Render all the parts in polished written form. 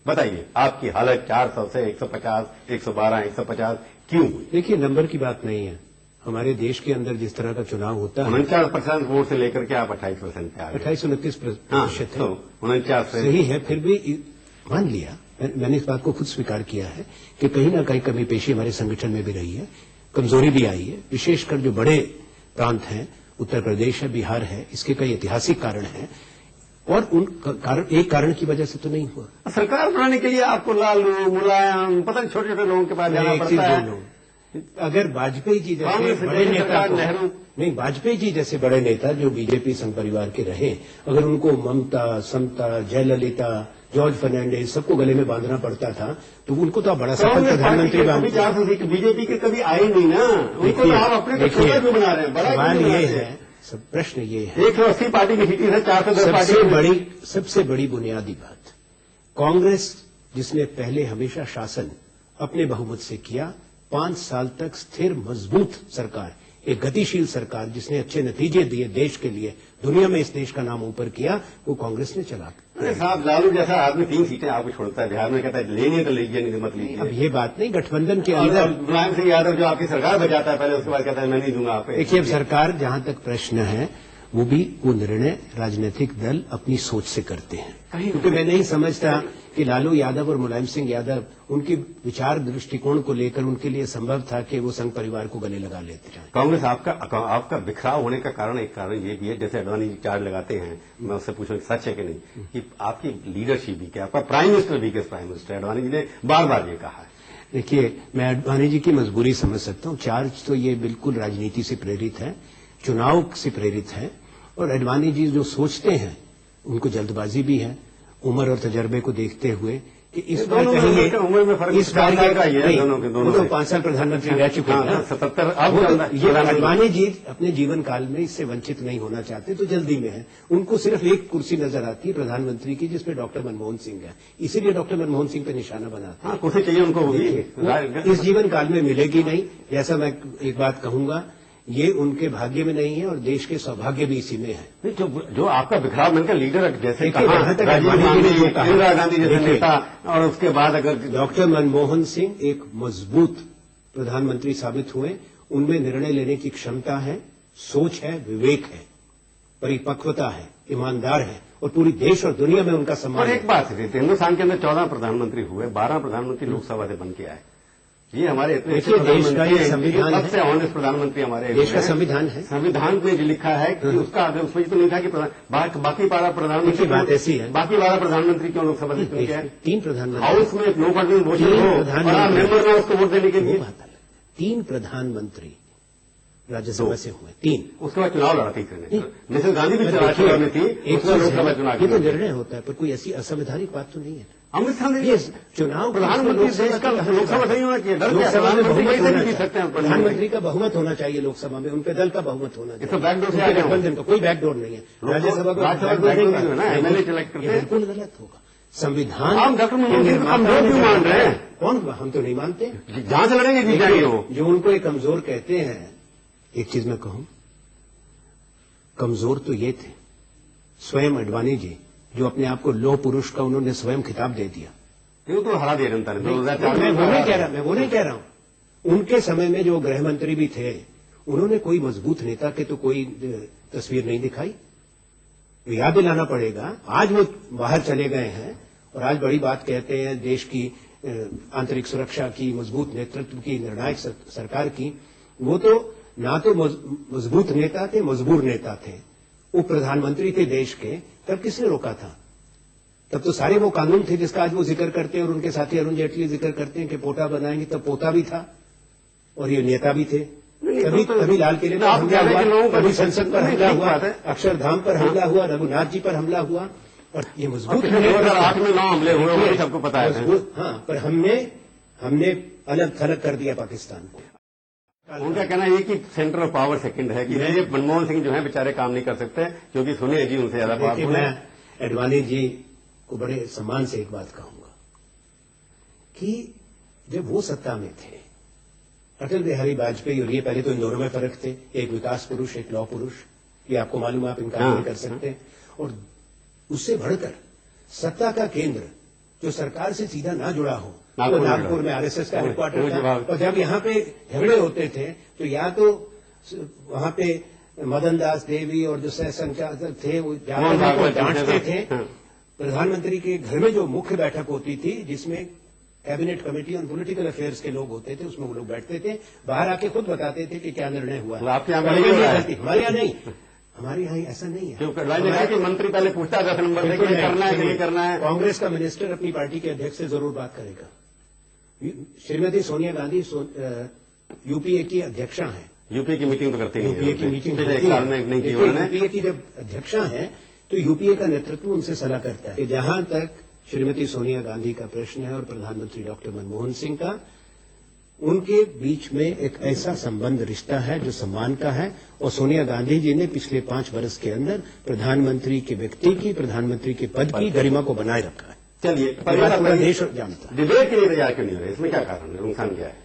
बताइए आपकी हालत 400 से 150, 112, 150 क्यों हुई? देखिए, नंबर की बात नहीं है। हमारे देश के अंदर जिस तरह का चुनाव होता है 49% वोट से लेकर के आप 28% पे आ गए। 28-29% है। 49 से सही है, फिर भी मान लिया, मैंने इस बात को खुद स्वीकार किया है कि कहीं ना कहीं कमी पेशी हमारे संगठन में भी रही है, कमजोरी भी आई है। विशेषकर जो बड़े प्रांत हैं, उत्तर प्रदेश है, बिहार है, इसके कई ऐतिहासिक कारण हैं और उन कारण, एक कारण की वजह से तो नहीं हुआ। सरकार बनाने के लिए आपको लालू, मुलायम, पता नहीं छोटे छोटे लोगों के पास जाना पड़ता है। अगर वाजपेयी जी जैसे बड़े नेता नेहरू नहीं, वाजपेयी जी जैसे बड़े नेता जो बीजेपी संघ परिवार के रहे, अगर उनको ममता, समता, जयललिता, जॉर्ज फर्नांडिस सबको गले में बांधना पड़ता था तो उनको तो बड़ा सफल प्रधानमंत्री बीजेपी के कभी आए नहीं ना, उनको आप अपने छोटा क्यों बना रहे हैं? बड़ा ये है, सब प्रश्न ये है। 180 पार्टी की सीटें है, 410 पार्टी। सबसे बड़ी बुनियादी बात, कांग्रेस जिसने पहले हमेशा शासन अपने बहुमत से किया, 5 साल तक स्थिर मजबूत सरकार, एक गतिशील सरकार जिसने अच्छे नतीजे दिए देश के लिए, दुनिया में इस देश का नाम ऊपर किया, वो कांग्रेस ने चला। अरे साहब, लालू जैसा आदमी 3 सीटें आपको छोड़ता है, बिहार में कहता है लेने तो लीजिए, नहीं मत लीजिए। अब ये बात नहीं, गठबंधन के अंदर मुलायम सिंह यादव जो आपकी सरकार बजाता है पहले, उसके बाद कहता है मैं नहीं दूंगा आपको। देखिए, अब सरकार जहां तक प्रश्न है वो निर्णय राजनीतिक दल अपनी सोच से करते हैं, क्योंकि मैं नहीं समझता कि लालू यादव और मुलायम सिंह यादव उनकी विचार दृष्टिकोण को लेकर उनके लिए संभव था कि वो संघ परिवार को गले लगा लेते हैं। कांग्रेस आपका बिखराव होने का कारण, एक कारण ये भी है, जैसे अडवाणी जी चार्ज लगाते हैं, मैं उससे पूछूं सच है कि नहीं, कि आपकी लीडरशिप भी क्या, आपका prime minister weakest prime minister Advani ji ने बार बार ये कहा है। देखिए, मैं अडवाणी जी की मजबूरी समझ सकता हूं। चार्ज तो ये बिल्कुल राजनीति से प्रेरित है, चुनाव से प्रेरित है, और अडवाणी जी जो सोचते हैं उनको जल्दबाजी भी है, उम्र और तजर्बे को देखते हुए कि इस बार कहेंगे उम्र में फर्क, इस बार का ये है दोनों तो 5 साल प्रधानमंत्री रह चुके हैं, 77 ये अडवाणी जी अपने जीवन काल में इससे वंचित नहीं होना चाहते, तो जल्दी में है। उनको सिर्फ एक कुर्सी नजर आती है प्रधानमंत्री की, जिसमें डॉक्टर मनमोहन सिंह है, इसीलिए डॉक्टर मनमोहन सिंह पे निशाना बनाते हैं। कुर्सी चाहिए उनको, इस जीवन काल में मिलेगी नहीं। जैसा मैं एक बात कहूंगा, ये उनके भाग्य में नहीं है और देश के सौभाग्य भी इसी में है। जो आपका बिखराव बनकर लीडर जैसे इंदिरा गांधी जैसे नेता, और उसके बाद अगर डॉक्टर मनमोहन सिंह एक मजबूत प्रधानमंत्री साबित हुए, उनमें निर्णय लेने की क्षमता है, सोच है, विवेक है, परिपक्वता है, ईमानदार है, और पूरी देश और दुनिया में उनका सम्मान। और एक बात है, हिंदुस्तान के अंदर 14 प्रधानमंत्री हुए, 12 प्रधानमंत्री लोकसभा से बन के आए। ये हमारे देश का ये संविधान है, सबसे ऑनेस्ट प्रधानमंत्री हमारे देश का संविधान है। संविधान में जो लिखा है कि उसका उसमें तो नहीं था कि बाकी 12 प्रधानमंत्री, बात ऐसी है, बाकी 12 प्रधानमंत्री क्यों लोकसभा से चुन के आए? 3 प्रधानमंत्री हाउस में नो कॉन्फिडेंस मोशन हो, मेंबर में उसको वोट देने के लिए 3 प्रधानमंत्री राज्यसभा से हुए, 3। उसके बाद चुनाव लड़ा थी, मिसेस गांधी भी चुनाव में थी, एक लोकसभा चुनाव। ये तो निर्णय होता है, पर कोई ऐसी असंवैधानिक बात तो नहीं है। अमृतसर चुनाव प्रधानमंत्री देश का लोकसभा नहीं होना चाहिए, लोकसभा में बहुमत होना चाहिए, सकते हैं प्रधानमंत्री का बहुमत होना चाहिए लोकसभा में, उनके दल का बहुमत होना चाहिए। तो बैकडोर से गठबंधन का कोई बैकडोर नहीं है, राज्यसभा का एमएलए सेलेक्ट करते हैं, बिल्कुल गलत होगा। संविधान हम डॉक्टर मनमोहन सिंह हम लोग क्यों मान रहे हैं? कौन? हम तो नहीं मानते, जहां से लड़ेंगे जीत जाएंगे वो। जो उनको एक कमजोर कहते हैं, एक चीज मैं कहूं, कमजोर तो ये थे स्वयं अडवाणी जी, जो अपने आप को लौह पुरुष का उन्होंने स्वयं खिताब दे दिया। ये तो हरा दिया जनता ने। मैं वो नहीं कह रहा हूं। उनके समय में जो गृह मंत्री भी थे, उन्होंने कोई मजबूत नेता के तो कोई तस्वीर नहीं दिखाई। याद दिलाना पड़ेगा, आज वो बाहर चले गए हैं और आज बड़ी बात कहते हैं देश की आंतरिक सुरक्षा की, मजबूत नेतृत्व की, निर्णायक सरकार की। वो तो ना तो मजबूत नेता थे, मजबूर नेता थे। वो प्रधानमंत्री थे देश के, तब किसने रोका था? तब तो सारे वो कानून थे जिसका आज वो जिक्र करते हैं और उनके साथी अरुण जेटली जिक्र करते हैं कि पोता बनाएंगे, तब पोता भी था और ये नेता भी थे। कभी लाल किले पर हमला हुआ, कभी संसद पर हमला हुआ, अक्षरधाम पर हमला हुआ, रघुनाथ जी पर हमला हुआ, और ये मजबूत 2008 में 9 हमले हुए, सबको पता है। हाँ, पर हमने अलग थलग कर दिया पाकिस्तान को। उनका कहना है कि सेंटर ऑफ पावर सेकंड है, कि मनमोहन सिंह जो है बेचारे काम नहीं कर सकते, क्योंकि सुनिए जी उनसे ज्यादा बात। मैं अडवाणी जी को बड़े सम्मान से एक बात कहूंगा कि जब वो सत्ता में थे, अटल बिहारी वाजपेयी और ये, पहले तो इन दोनों में फर्क थे, एक विकास पुरुष, एक लौह पुरुष, ये आपको मालूम, आप इनकार नहीं कर सकते। और उससे बढ़कर सत्ता का केंद्र जो सरकार से सीधा ना जुड़ा हो, तो नागपुर में नागपुर में आरएसएस का वो हेडक्वार्टर था, जवाब- और जब यहाँ पे झगड़े होते थे तो या तो वहां पे मदन दास देवी और जो सह संचालक थे वो जाकर मोहन उनको भागवत डांटते थे। हाँ। प्रधानमंत्री के घर में जो मुख्य बैठक होती थी, जिसमें cabinet committee on political affairs के लोग होते थे, उसमें वो लोग बैठते थे, बाहर आके खुद बताते थे कि क्या निर्णय हुआ। वो आपके यहाँ हमारे नहीं हो रहा है। हमारे यहाँ नहीं, हमारे यहाँ ऐसा नहीं है। क्योंकि अडवाणी ने कहा कि मंत्री पहले पूछता है 10 नंबर से कि ये करना है कि नहीं करना है। कांग्रेस का मिनिस्टर अपनी पार्टी के अध्यक्ष से जरूर बात करेगा। श्रीमती सोनिया गांधी यूपीए की अध्यक्षा हैं। यूपीए की मीटिंग तो करते नहीं यूपीए की मीटिंग पिछले एक साल में नहीं की उन्होंने। यूपीए की जब अध्यक्षा है तो यूपीए का नेतृत्व उनसे सलाह करता है। जहां तक श्रीमती सोनिया गांधी का प्रश्न है और प्रधानमंत्री डॉक्टर मनमोहन सिंह का, उनके बीच में एक ऐसा संबंध रिश्ता है जो सम्मान का है, और सोनिया गांधी जी ने पिछले 5 वर्ष के अंदर प्रधानमंत्री के व्यक्ति की, प्रधानमंत्री के पद की गरिमा को बनाए रखा है। चलिए पूरा देश जानता है। डिबेट के लिए तैयार क्यों नहीं हो रहे, इसमें क्या कारण है, नुकसान क्या है?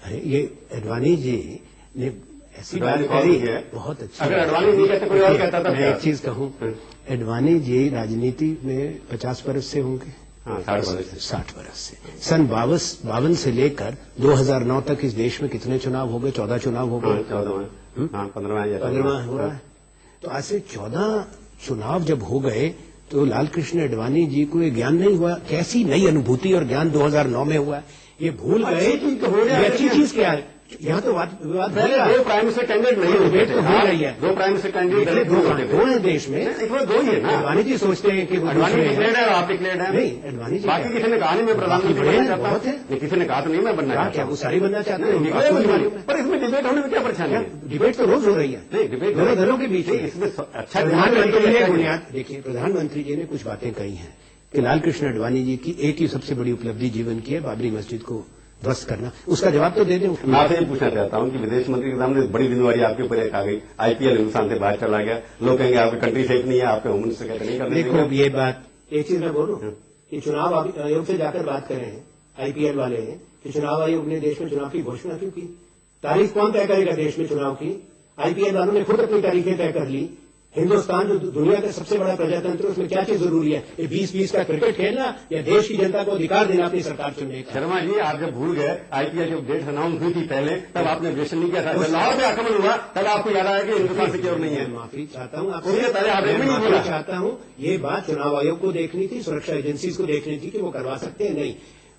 अरे ये अडवाणी जी ने ऐसी बात अडवाणी करी कौन है? बहुत अच्छी। अगर अडवाणी नहीं कहते कोई और कहता था मैं क्या? एक चीज कहूं, अडवाणी जी राजनीति में 50 वर्ष से होंगे। हाँ, 60 वर्ष से। 60 वर्ष से। सन 52 से लेकर 2009 तक इस देश में कितने चुनाव हो गए? 14 चुनाव हो हाँ, गए। 14 हाँ 15 या 15 हो रहा है। तो ऐसे 14 चुनाव जब हो गए तो लालकृष्ण अडवाणी जी को ये ज्ञान नहीं हुआ? कैसी नई अनुभूति और ज्ञान 2009 में हुआ? ये भूल गए। अच्छी चीज तो हो गया, ये अच्छी लेकिन- चीज क्या है? यहाँ तो विवाद पहले हो रहा है। 2 प्राइम मिनिस्टर कैंडिडेट नहीं होते डिबेट थे। तो हो रही है। 2 प्राइम मिनिस्टर कैंडिडेट देखिए, नहीं होते दो थे। हैं देश में। इसमें 2 ही है ना। अडवाणी जी सोचते हैं कि वो अडवाणी दूसरे डिक्लेयर्ड हैं। है और आप डिक्लेयर्ड है। नहीं, अडवाणी जी बाकी क्या- किसी ने कहा नहीं मैं प्रधानमंत्री बाकी बड़े बनना हैं, चाहता बहुत हूँ। हैं। नहीं, किसी ने कहा तो नहीं मैं बनना क्या चाहता क्या हूँ। वो सारी बनना चाहते हैं? नहीं, आपको नहीं मालूम है? पर इसमें डिबेट होने में क्या परेशानी क्या है? डिबेट तो रोज हो रही है। नहीं, डिबेट दोनों दलों के बीच नहीं, में। इसमें अच्छा प्रधानमंत्री ने बुनियाद देखिए, प्रधानमंत्री जी ने कुछ बातें कही हैं कि लालकृष्ण अडवाणी जी की एक ही सबसे बड़ी उपलब्धि जीवन की है बाबरी मस्जिद को ध्वस्त करना। उसका जवाब तो दे दें। मैं आपसे ये पूछना चाहता हूँ कि विदेश मंत्री के सामने बड़ी जिम्मेवारी आपके ऊपर एक आ गई। आईपीएल हिंदुस्तान से बाहर चला गया, लोग कहेंगे आपकी कंट्री सेफ नहीं है, आपके होम मिनिस्टर कहते नहीं करने देखो, देंगे। ये बात एक चीज मैं बोलूं कि चुनाव आयोग से जाकर बात करें हैं, आईपीएल वाले हैं कि चुनाव आयोग ने देश में चुनाव की घोषणा क्यों की? तारीख कौन तय करेगा देश में चुनाव की? आईपीएल वालों ने खुद अपनी तारीखें तय कर ली। हिंदुस्तान जो दुनिया का सबसे बड़ा प्रजातंत्र, उसमें क्या चीज जरूरी है? ये 20-20 का क्रिकेट खेलना या देश की जनता को अधिकार देना अपनी सरकार चुनने का? शर्मा जी, आप जब भूल गए आईपीएल जब डेट अनाउंस हुई थी पहले, तब आपने ऑब्जेक्शन नहीं किया था। जब लाहौर में आक्रमण हुआ तब आपको याद आया कि हिंदुस्तान सिक्योर नहीं है। मैं माफी चाहता हूं उससे पहले आपने मैं भी नहीं माफी बोला। चाहता हूं। ये बात चुनाव आयोग को देखनी थी, सुरक्षा एजेंसीज को देखनी थी कि वो करवा सकते हैं नहीं।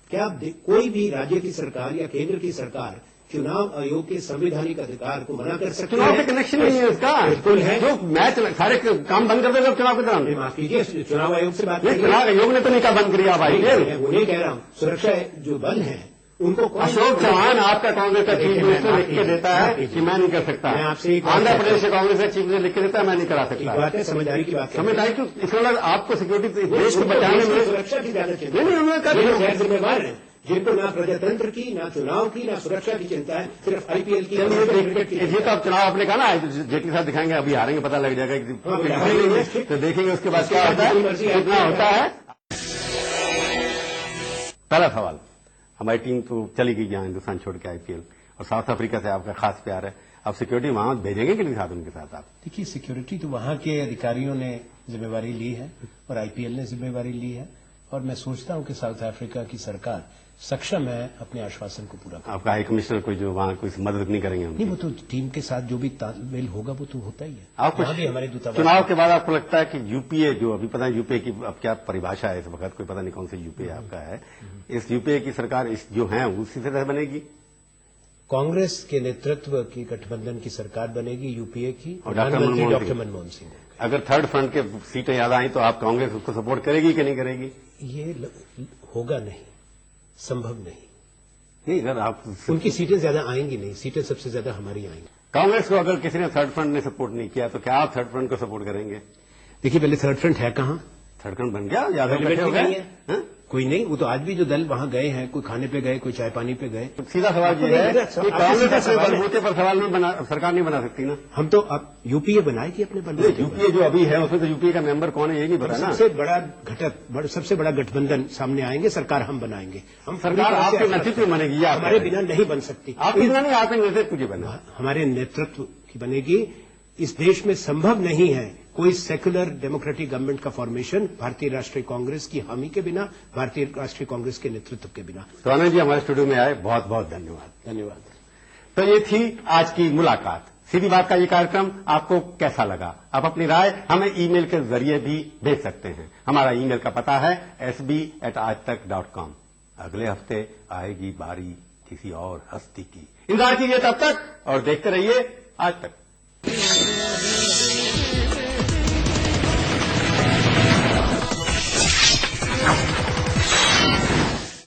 क्या कोई भी राज्य की सरकार या केंद्र की सरकार चुनाव आयोग के संवैधानिक अधिकार को मना कर सकती है? चुनाव से कनेक्शन नहीं है इसका। बिल्कुल है। जो मैच सारे काम बंद कर देगा चुनाव के दौरान। माफ कीजिए, चुनाव आयोग से बात नहीं, करिए। चुनाव आयोग ने तो नहीं कहा बंद करिए आप आईपीएल। मैं वो नहीं कह रहा हूं। सुरक्षा जो बल है उनको कौन- अशोक चौहान आपका कांग्रेस का चीफ देखिए, मिनिस्टर मैं लिख के देता है कि मैं नहीं कर सकता। मैं आपसे एक बात आंध्र कहता प्रदेश से कांग्रेस का चीफ मिनिस्टर लिख के देता है मैं नहीं करा एक सकता। बात है, समझदारी की बात है। समझदारी क्यों? इसका मतलब आपको सिक्योरिटी देश को बचाने देश की में सुरक्षा की ज्यादा चिंता नहीं, उन्होंने कहा- ये गैर जिम्मेवार है, जिनको ना प्रजातंत्र की, ना चुनाव की, ना सुरक्षा की चिंता है, सिर्फ आईपीएल की, क्रिकेट की। ये तो अब चुनाव आपने कहा ना जेटली साहब दिखाएंगे, अभी हारेंगे पता लग जाएगा कि हाँ, देखेंगे, तो देखेंगे उसके बाद क्या होता है, कितना होता है। पहला सवाल, हमारी टीम तो चली गई यहाँ हिंदुस्तान छोड़ के आईपीएल, और साउथ अफ्रीका से आपका खास प्यार है। अब सिक्योरिटी वहां भेजेंगे कि नहीं साथ उनके साथ आप? देखिए, सिक्योरिटी तो वहां के अधिकारियों ने जिम्मेवारी ली है और आईपीएल ने जिम्मेवारी ली है, और मैं सोचता हूं कि साउथ अफ्रीका की सरकार सक्षम है अपने आश्वासन को पूरा करने। आपका हाई कमिश्नर कोई जो वहां कोई मदद नहीं करेंगे नहीं, उनकी? वो तो टीम के साथ जो भी तालमेल होगा वो तो होता ही है। आप कुछ वहाँ भी हमारे दूतावास चुनाव के बाद आपको लगता है कि यूपीए जो अभी पता है यूपीए की अब क्या परिभाषा है इस वक्त, कोई पता नहीं कौन सी यूपीए आपका है, इस यूपीए की सरकार इस जो है उसी तरह बनेगी? कांग्रेस के नेतृत्व की गठबंधन की सरकार बनेगी यूपीए की, और डॉक्टर प्रधानमंत्री मनमोहन डॉक्टर सिंह। मनमोहन सिंह होंगे। अगर थर्ड फ्रंट के सीटें ज्यादा आई तो आप कांग्रेस उसको सपोर्ट करेगी कि नहीं करेगी? ये होगा नहीं, संभव नहीं। नहीं, अगर आप उनकी सीटें ज्यादा आएंगी नहीं, सीटें सबसे ज्यादा हमारी आएंगी। कांग्रेस को अगर किसी ने थर्ड फ्रंट ने सपोर्ट नहीं किया तो क्या आप थर्ड फ्रंट को सपोर्ट करेंगे? देखिए, पहले थर्ड फ्रंट है कहां? थर्ड फ्रंट बन गया, यादव पहले इकट्ठे हो नहीं गए है। हैं? कोई नहीं, वो तो आज भी जो दल वहां गए हैं, कोई खाने पे गए, कोई चाय पानी पे गए। तो सीधा सवाल ये है कि कांग्रेस अपने बलबूते पर सवाल नहीं बना, सरकार नहीं बना सकती ना। हम तो अब यूपीए बनाएगी अपने बलबूते पर। यूपीए जो अभी है उसमें तो यूपीए का मेंबर कौन है ये नहीं पता ना। सबसे बड़ा घटक, सबसे बड़ा गठबंधन सामने आएंगे, सरकार हम बनाएंगे। हम सरकार आपके नेतृत्व में बनेगी या हमारे बिना नहीं बन सकती। आपके बिना नहीं, आपके नेतृत्व की बना। हमारे नेतृत्व की बनेगी। इस देश में संभव नहीं है कोई सेक्युलर डेमोक्रेटिक गवर्नमेंट का फॉर्मेशन भारतीय राष्ट्रीय कांग्रेस की हामी के बिना, भारतीय राष्ट्रीय कांग्रेस के नेतृत्व के बिना। तो आनंद जी हमारे स्टूडियो में आए, बहुत बहुत धन्यवाद। धन्यवाद। तो ये थी आज की मुलाकात। सीधी बात का ये कार्यक्रम आपको कैसा लगा? आप अपनी राय हमें ईमेल के जरिए भी भेज सकते हैं। हमारा ईमेल का पता है sb@aajtak.com। अगले हफ्ते आएगी बारी किसी और हस्ती की। इंतजार कीजिए तब तक और देखते रहिए आज तक।